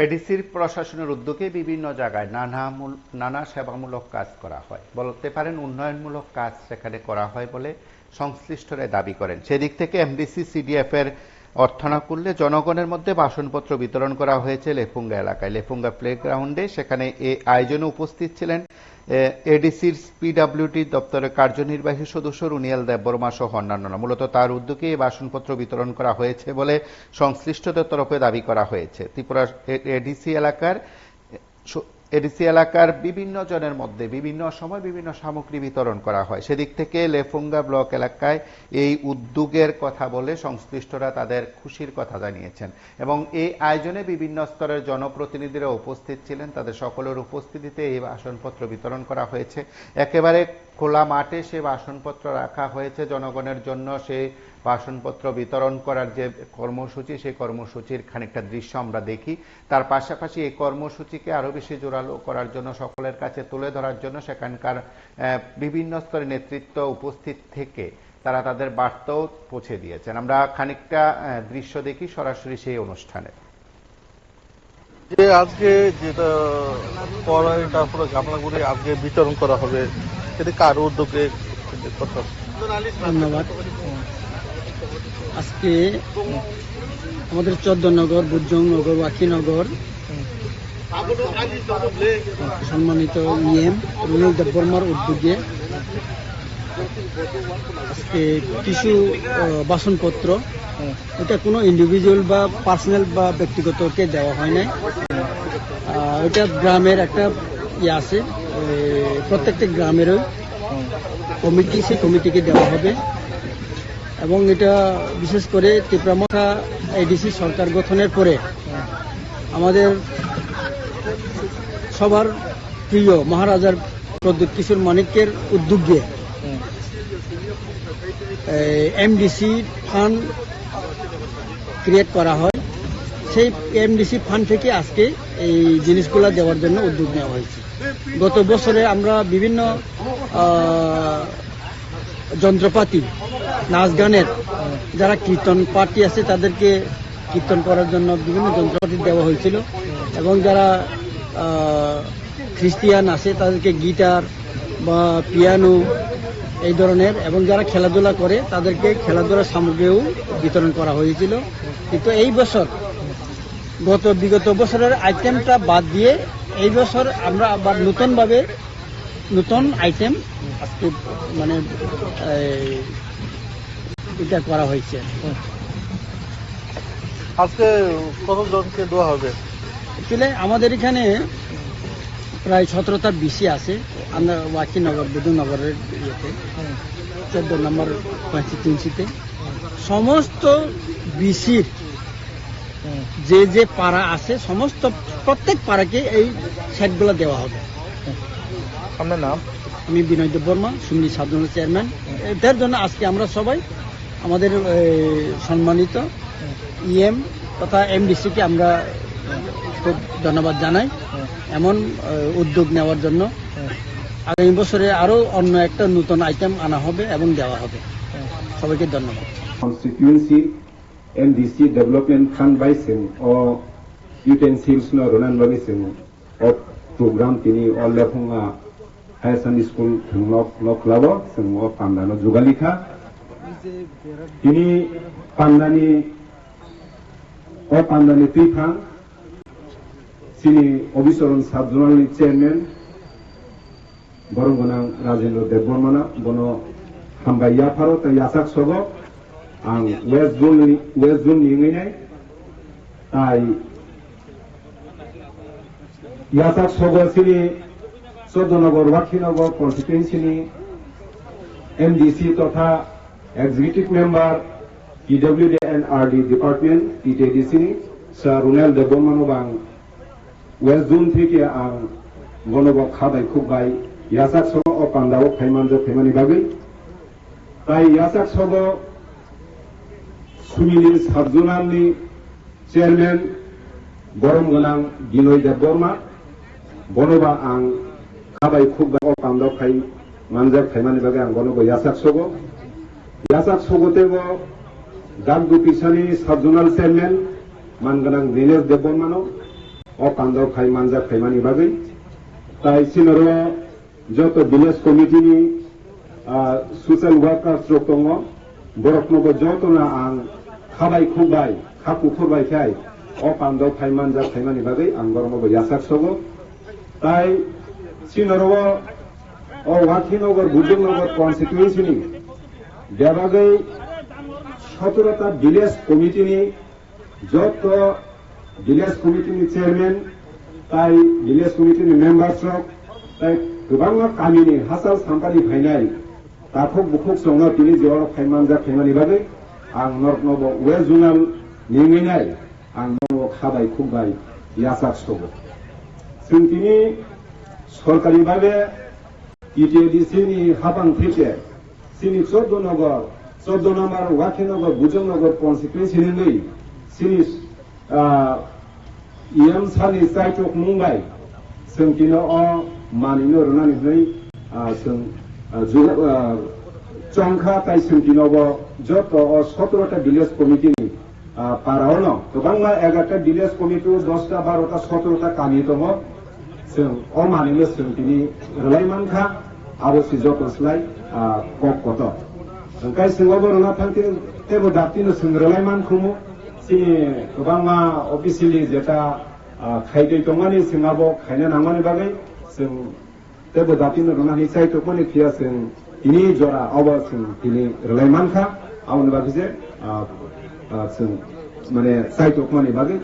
এডিসির প্রশাসনের উদ্যোগে বিভিন্ন জায়গায় নানা সেবামূলক কাজ করা হয়, বলতে পারেন উন্নয়নমূলক কাজ সেখানে করা হয় বলে সংশ্লিষ্টরা দাবি করেন। সেদিক থেকে এমডিসি সিডিএফ এর অর্থনাকুল্যে জনগণের মধ্যে বাসনপত্র বিতরণ করা হয়েছে লেফুঙ্গা এলাকায়, লেফুঙ্গা প্লেগ্রাউন্ডে। সেখানে এই আয়োজনে উপস্থিত ছিলেন এডিসির পিডব্লিউডি দপ্তরের কার্যনির্বাহী সদস্য রুনিয়াল দেববর্মা সহ অন্যান্যরা। মূলত তার উদ্যোগে এই বাসনপত্র বিতরণ করা হয়েছে বলে সংশ্লিষ্টদের তরফে দাবি করা হয়েছে। ত্রিপুরা এডিসি এলাকার বিভিন্ন জনের মধ্যে বিভিন্ন সময় বিভিন্ন সামগ্রী বিতরণ করা হয়। সেদিক থেকে লেফুঙ্গা ব্লক এলাকায় এই উদ্যোগের কথা বলে সংশ্লিষ্টরা তাদের খুশির কথা জানিয়েছেন এবং এই আয়োজনে বিভিন্ন স্তরের জনপ্রতিনিধিরা উপস্থিত ছিলেন। তাদের সকলের উপস্থিতিতে এই বাসনপত্র বিতরণ করা হয়েছে। একেবারে খোলা মাঠে সে বাসনপত্র রাখা হয়েছে জনগণের জন্য। সেই বাসনপত্র বিতরণ করার যে কর্মসূচি, সেই কর্মসূচির খানিকটা দৃশ্য আমরা দেখি। তার পাশাপাশি এই কর্মসূচিকে আরো বেশি জোরালো করার জন্য, সকলের কাছে তুলে ধরার জন্য সেখানকার বিভিন্ন স্তরের নেতৃত্ব উপস্থিত থেকে তারা তাদের বার্তাও পৌঁছে দিয়েছেন। আমরা খানিকটা দৃশ্য দেখি সরাসরি সেই অনুষ্ঠানে। যে আজকে যেটা পড়াটা পুরো গামলা করে আজকে বিতরণ করা হবে, সেটা কার উদ্যোগে? ধন্যবাদ। আজকে আমাদের চৌদ্দনগর, বুজ্জংনগর, ওয়াকিনগর সম্মানিত ইএম রুনিয়াল দেববর্মার উদ্যোগে আজকে কিছু বাসনপত্র, এটা কোনো ইন্ডিভিজুয়াল বা পার্সোনাল বা ব্যক্তিগতকে দেওয়া হয় নাই। এটা গ্রামের একটা আছে, প্রত্যেকটা গ্রামেরও কমিটি, সেই কমিটিকে দেওয়া হবে এবং এটা বিশেষ করে ত্রিপুরা এডিসি সরকার গঠনের পরে আমাদের সবার প্রিয় মহারাজার প্রদ্যুৎ কিশোর মানিক্যের উদ্যোগে এমডিসি ফান্ড ক্রিয়েট করা হয়। সেই এমডিসি ফান্ড থেকে আজকে এই জিনিসগুলো দেওয়ার জন্য উদ্যোগ নেওয়া হয়েছে। গত বছরে আমরা বিভিন্ন যন্ত্রপাতি, নাচ গানের যারা কীর্তন পার্টি আছে তাদেরকে কীর্তন করার জন্য বিভিন্ন যন্ত্রপাতি দেওয়া হয়েছিল এবং যারা খ্রিস্টিয়ান আছে তাদেরকে গিটার বা পিয়ানো এই ধরনের, এবং যারা খেলাধুলা করে তাদেরকে খেলাধুলার সামগ্রীও বিতরণ করা হয়েছিল। কিন্তু এই বছর বিগত বছরের আইটেমটা বাদ দিয়ে এই বছর আমরা আবার নতুন আইটেম আজকে মানে এটা করা হয়েছে। আজকে কতজনকে দেওয়া হবে? অ্যাকচুয়ালি আমাদের এখানে প্রায় 17টার বেশি আছে। আমরা ওয়াকিনগর, বুদ্ধনগরের ইয়েতে 14 নম্বর কনস্টিটিউয়েন্সিতে সমস্ত বিসির যে পাড়া আছে সমস্ত প্রত্যেক পাড়াকে এই সেটগুলো দেওয়া হবে। আপনার নাম? আমি বিনয় দেববর্মা, সুমিলি সাধারণ চেয়ারম্যান। এটার জন্য আজকে আমরা সবাই আমাদের সম্মানিত ইএম তথা এমডিসিকে আমরা খুব ধন্যবাদ জানাই এমন উদ্যোগ নেওয়ার জন্য। আগামী বছরে আরো অন্য একটা নতুন আইটেম আনা হবে এবং দেওয়া হবে। সবাইকে ধন্যবাদ। কনস্টিটিউয়েন্সি এমডিসি ডেভেলপমেন্ট ফান্ড বাইছেন ও ইউটেন্সিলস ন রনান বাগিছেন ও প্রোগ্রাম তিনি অল লেফুঙ্গা হায়ার সেকেন্ডারি স্কুল নকলাব जों पान्दानो जुगालिखा তিনি পান্দানি তুইফাং তিনি অবিচরণ সাবজোনালनि চেয়ারম্যান বরংগনাং রাজেন্দ্র দেববর্মানা বনো হামবাইয়া ভারত ইয়াসাক সব आं वेस्ट जोन निङैनाय ताइ यासाक सगसिनि चौद्दनगर वाखिनगर कन्स्टिट्युएन्सिनि एमडिसि तथा executive member PWD and RD department टिटिडिसिनि सार रुनियाल देबबर्मानो आं वेस्ट जोन थेके आं गनबक खाबाय खुबाय यासाक सग अ पान्दाव फैमानि बागै ताइ यासाक सग सुमिलिन साबजुनालनि चेयारमैन बरमगोनां बिनय देबबर्मा बनोबा आं खाबाय खुबाय पान्दाव फाइ मानजाब फाइमानि बागै आं बनोबा यासाक सगतेबो दागदु पिसानि साबजुनाल चेयारमैन मानगोनां दिनेश देबबर्मानो अकान्दाव खाय मानजा खायमानि बागै ताई सिनरो जत विलेज कमिटिनि सोशल वर्कार्स रok दङ बरफनोबो जतना आं खाबाय खुबाय खाकु खुरबायखाय अकान्दाव खाय मानजा खायमानि बागै आं बरमोबो यासाक सगो ताई सिनरो वाखिनगर बुजुर्गनगर कन्स्टिट्युएन्सिनि बेबागै 17টা विलेज कमिटिनि जत विलेज कमिटिनि चेयरमैन ताई विलेज कमिटिनि मेम्बार्स रक ताई गोबां गामिनि हासार साम्पानि फायनाय दाखक बुखक संनो तिनि जेवाव फायमानजा फायमानि बागै आं नर्थ वेस्ट जोनाल निङैनाय आं न'आव खाबाय खुबाय यासाक सगो जों तिनि सरकारि भाबे इटिएडिसिनि हाबां थेके सिनि 14 नम्बर वाखिनगर बुजुर्गनगर कन्स्टिट्युएन्सिनि सिनि इएम सानि साइटक मुंबाय जों तिनो मानिनो रोनानै जों चंखा ताई जों तिनोबो जत 17টা विलेज कमिटिनि पारावनो गोबां 11টা विलेज कमिटि 10টা 12টা 17টা गामि दङ जों मानिनो जों तिनि रलायमानखा आरो सिजकसलाय कक कत ओंखाय जोंबो रोना थांति तेबो दातिनो जों रलायमानखौ सिनि गोबां अफिसियेलि जेटा खायदै दङानि जोंहाबो खायनो नांगौनि बागै जों तेबो दातिनो रोनानि साइटकमानि थिया जों तिनि जरा अबा जों तिनि रलायमानखा आउन बागै जे जों माने साइटकमानि बागै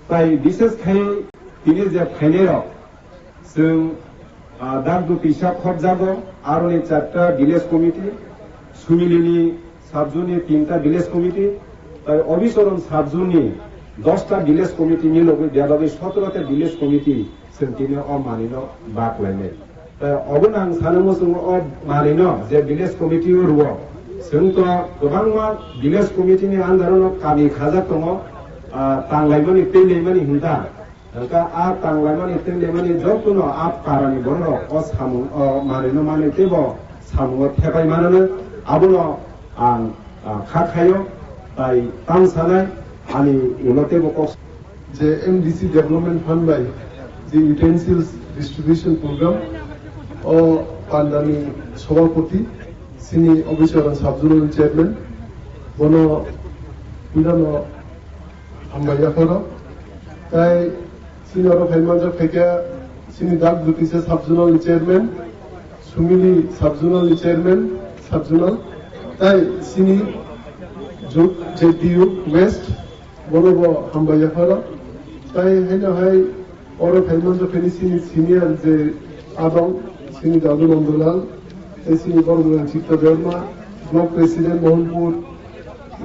ताई विशेष खाय तिनि जे फाइनेराव जों दागदु पिसा खब जागो आरोनि 4টা विलेज कमिटि सुमिलिनि साबजुनि 3টা विलेज कमिटि ताई अबिसरन साबजुनि 10টা विलेज कमिटिनि लोगो बेबागै 17টা विलेज कमिटि जों तिनि मानिनो बाक लायनाय ताई अबन आं सानोमो जों मानिनो जे विलेज कमिटि रुव जोंथ गोबां विलेज कमिटिनि आन्दाराव गामि खाजा दङ तांलायमानि तेलायमानि हिंदा आ तांलायमानि तेलायमानि जतनो आप पारानि बरनो सामु मानिनो माने तेबो सामु थेबाय माननो आबनो आं खाखायो ताई तां सानाय आनि उलतेबो कस जे MDC development fund by J utensils distribution programme पान्डानि सभापति सिनि अबिसरन साबजुनल चेयरमैन बनो बिदानो हामबायाफोरा ताई सिनियर फाइमानजा फेका सिनि दाग दुतिसे साबजुनल चेयरमैन सुमिली साबजुनल चेयरमैन साबजुनल ताई सिनि जेटीयू वेस्ट बनो हामबायाफोरा ताई हैनाहाय और फाइमानजा फेनि सिनि सिनियर जे आदम सिनि दादु नंदलाल सिनि बरगुन चित्त देवमा ब्लक प्रेसिडेंट मोहनपुर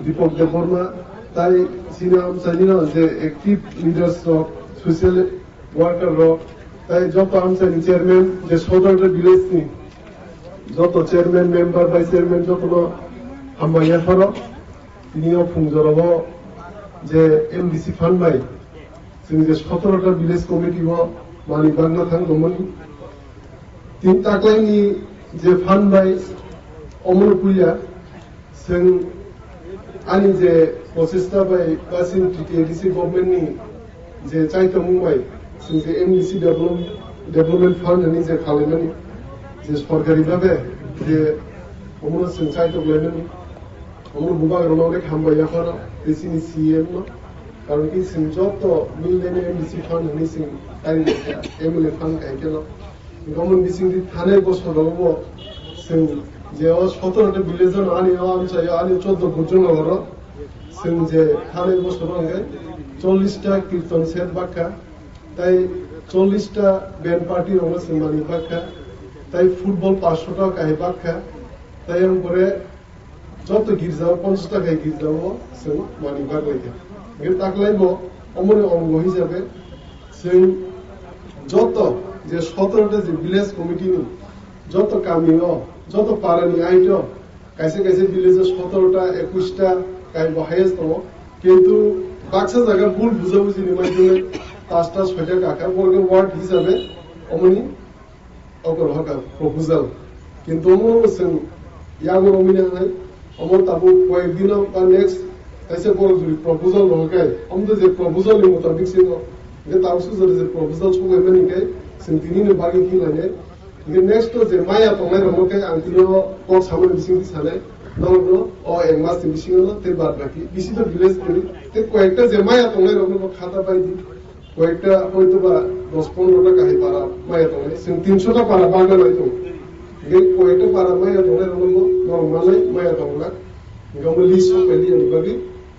दीपक देवबर्मा ताई सिनि आमसानिनो जे active leaders of social worker रक ताई जत आमसानि चेयरमैन जे 17টা विलेज नि जत चेयरमैन मेंबर वाइस चेयरमैन जतनो हामबायाफोरा तिनियो फुंजरावो जे एमडीसी फान्ड बाय जों जे 17টা विलेज कमिटि मानि बागना थांदोंमोन तीन ताकलायनि जे फान्ड बाय अमल पुया जों आनि जे प्रसेस्टा बाय गासिन टिटिएडिसि गभर्नमेन्टनि जे चाइतो मुंबाय जों जे एमडीसी डेभलपमेन्ट फान्ड नि जे खालामनानै जे सरकारि भाबे जे अमल जों चाइतो लायनानै अमल बुबा रनावले खामबायाफोरा एसिनि सीएम कारण कि जों जत मिलनानै एमडीसी फान्ड नि जों आइ एमएलए फान्ड गायकेल गभर्नमेन्ट बिसिंनि थानाय बोसोरावबो जों जे 17টা विलेजन आनि आमसाय आनि 14 बुजुर्गनगर जों जे थानाय बोसोराव 40টা कीर्तन सेट बाक्का ताई 40টা बैंड पार्टी रंग जों मानि बाक्का ताई फुटबल 500টা गाय बाक्का ताई हमरे जत गिर्जा 50টা गाय गिर्जावो जों मानि बाक्लायखा बे ताकलायबो अमरे अंग हिसाबै जों जत जे 17টা जे विलेज कमिटिनि जत गामियाव जत पारानि आइटो कैसे कैसे विलेज 17টা 21টা गाय बाहायस दङ किन्तु बाक्सा जायगा भुल बुझाबुझिनि माध्यमे 5টা 6টা गाखा बरगे वार्ड हिसाबै अमनि अगर हका प्रपोजाल किन्तु जों यागो रमिनाय अमर ताबु कयेक दिन बा नेक्स्ट कैसे बरगे प्रपोजाल रहकाय हमदो जे प्रपोजाल नि मुताबिक सिनो 이게 다음 수저에 이제 프로포절 초과면이니까 지금 디니는 박이 길라네. 이게 넥스트 제 마야 동네 로케 안티로 꼭 사물 미싱 사네. 너도 앵마스 미싱은 대바르기. 비시도 빌레스 তে কয়েকটা যে মায়া 동네 로케 খাতা পাইদি কয়েকটা হয়তো বা 10-15টা কাহি পারা মায়া 동네 지금 300টা পারা বাগান হয়তো 이게 কয়েকটা পারা মায়া 동네 로케 নরমালি মায়া 동네 이거 লিস্ট পেলি এবারে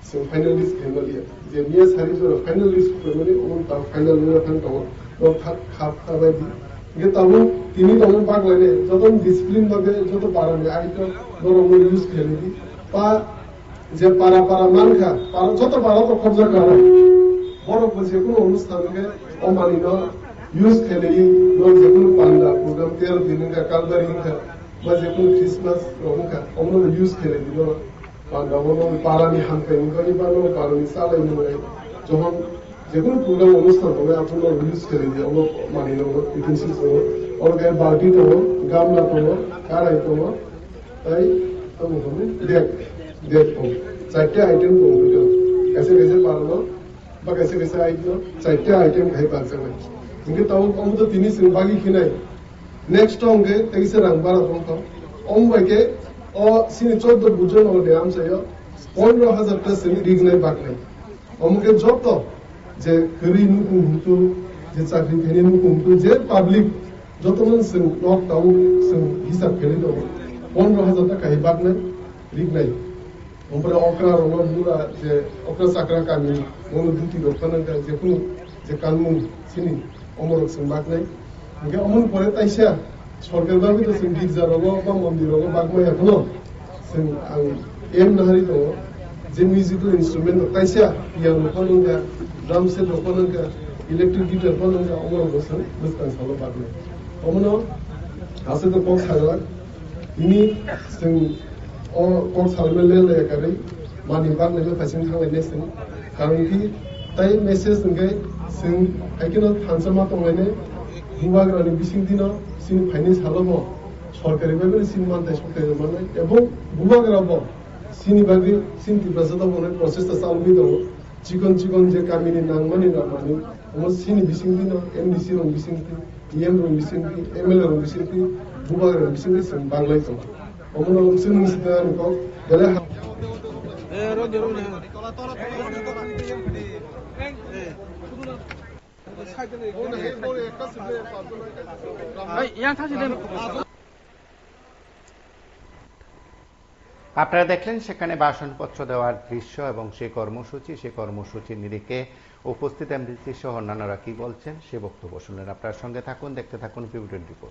지금 ফাইনালিস্ট ফ্যামিলি যে নিয়ে সারি জোর ফাইনালিস্ট ফ্যামিলি ওন তা ফাইনাল নিয়ে ফান তো খাবাইদি 이게 তাও তিনি তখন বাগলাইনে যত ডিসিপ্লিন ভাবে যত পারাবে আইতো নরম ইউজ খেলি পা যে পারা মানখা পারা যত পারা তো কবজা করে বড় যে কোনো অনুষ্ঠানকে অমানিন ইউজ খেলি নন যে কোনো পান্ডা প্রোগ্রাম 13 দিনকা কালবারিনকা বা যে কোনো ক্রিসমাস রংকা অমন ইউজ খেলি দিল পান্ডা বলো পারানি হানকাই গনি বানো পারানি সালাই নয় যখন যে কোনো প্রোগ্রাম অনুষ্ঠান হবে আপনারা ইউজ খেলি দিয়ে অমন মানিন ইউটেন্সিলস और गए बाल्टी तो गामला तो काराई तो ताई तो मुझे देख तो चारटे आइटम तो कैसे पारलो বা कैसे आइटम चारटे आइटम खाई पार सकते इनके ताऊ हम तो तीन सिंह बागी खिनाई नेक्स्ट होंगे 23 रंग बारा तो हम बाके और सिंह 14 बुझन और ध्यान से यो 15,000 प्लस सिंह रिग नहीं बाक नहीं हम के जॉब तो जे करी नु कुंतु जे चाकरी फेरी नु कुंतु जे पब्लिक যতক্ষণ লকডাউন হিসাব খেলে দেবো 15,000 টাকা হিবাক নাই রিক নাই ওপরে অকরা রঙা যে অকরা চাকরা কামি মনো দুটি দোকানে যে কোনো যে কালমুন চিনি অমর বাক নাই ওকে অমন পরে তাইসা সরকার ভাবে তো গির্জা রঙ বা মন্দির রঙ বাগমাই এখনো আং এম নাহারি দङ যে মিউজিক্যাল ইনস্ট্রুমেন্ট তাইসা পিয়ানো ফলঙ্গা ড্রাম সেট ফলঙ্গা ইলেকট্রিক গিটার ফলঙ্গা অমর বসন বুঝতাম সালো বাক নাই 어머나 아세도 꼭 살라 이미 꼭 살면래 가리 많이 받는 파신 상에 내신 가능히 তাই মেসেজ নগে সিং আইকিনো থানসামা তংলাইনে হিমাগ্রানি বিসিংদিন সিন ফাইনান্স হালমো সরকারি ভাবে সিন মানতে সরকারি মানে এবং বুবাগ্রাব সিনি বাগি সিন তিব্রাসা বনে প্রসেসটা চালবি দङ চিকন যে কামিনি নাংমানি নামানি ওমো সিনি বিসিংদিন এমডিসি রং বিসিংদি ইএম রং বিসিংদি এমএলএ রং বিসিংদি বুবাগ্রানি বিসিংদি সিন বাংলাই দङ অমনো সিন মিসদান ক গলে আপনারা দেখলেন সেখানে বাসনপত্র দেওয়ার দৃশ্য এবং সেই কর্মসূচির নিরিখে উপস্থিত এমডিসি সহ অন্যান্যরা কি বলছেন সে বক্তব্য শুনলেন। আপনার সঙ্গে থাকুন, দেখতে থাকুন PV24।